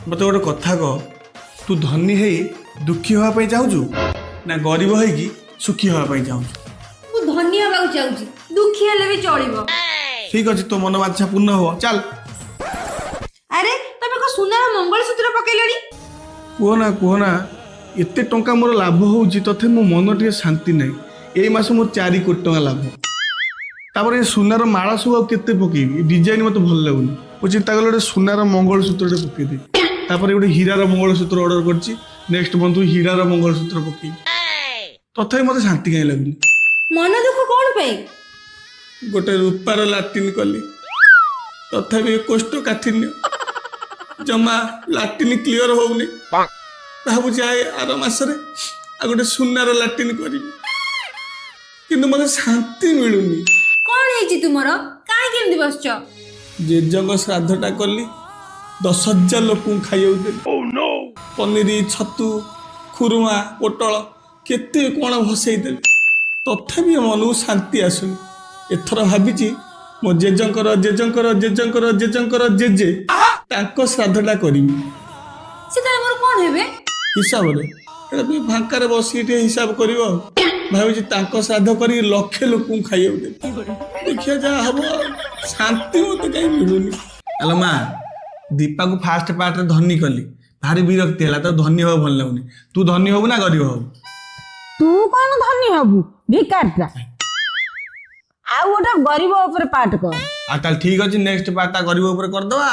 मत गोटे कथा कह तू धनी है दुखी हाँपाई चाहूँ ना गरीब है सुखी हाँपाई चाहूँ मु धनी हवा चाहूची दुखी हेले भी चलिबो। ठीक अच्छे तो मन बाछा पूर्ण हो चल। अरे तमे को सुनार मंगलसूत्र पकेलड़ी कहना एत टंका मोर लाभ होउची तथे मो मन टे शांति नहीं। एई मास मोर 4 कोटी टंका लाभ तापर ये सुनार माला सब केते पकेबी डिजाइन मत भल लगुनी मु चिंता कले सुनार मंगलसूत्र पकई दे तापर गोटे हीरार मंगलसूत्र ऑर्डर करछि नेक्स्ट मंथ हीरार मंगलसूत्र पकेबी तथापि मत शांति कहीं लगुनी। मन दुख कोन पे गोटे रूपार लाट्रिन कली तथापि कोष्ठ काठिन्य जमा लाट्रिन क्लियर होउनी भावुँ आए आर मासरे आ गोटे सुनार लाट्रिन करी किंतु मत शांति मिलूनी। कोन हेची तुमरो काहे केमदी बसछ जेजंग श्राद्धटा कली 10,000 लोक खाइउ देली पनीर छतु खुरुमा पोटल केते कौन भसई देली तथापि मन को शांति आसुनी। एथर भाभी मो जेजंकर जेजंकर जेजंकर जेजंकर जेजे तांको श्राद्धटा करी से तार मोर कोन हेबे हिसाब रे फांकार बस हिसाब कर भावी श्राद्ध कर लक्षे लोक खाइए देखिए जहाँ हम शांति मत कहीं मिलूनी। हेलो माँ दीपा को फास्ट पार्ट धनी कली भारी विरक्ति है तो धनी हवा भल लगुनि तू धनी हबू ना गरीब हबू तू कौन धनी हबू भिकारटा आउ गोटे गरीब ऊपर पाठ कर आ ताल ठीक अछि नेक्स्ट पार्ट गरीब ऊपर कर दवा।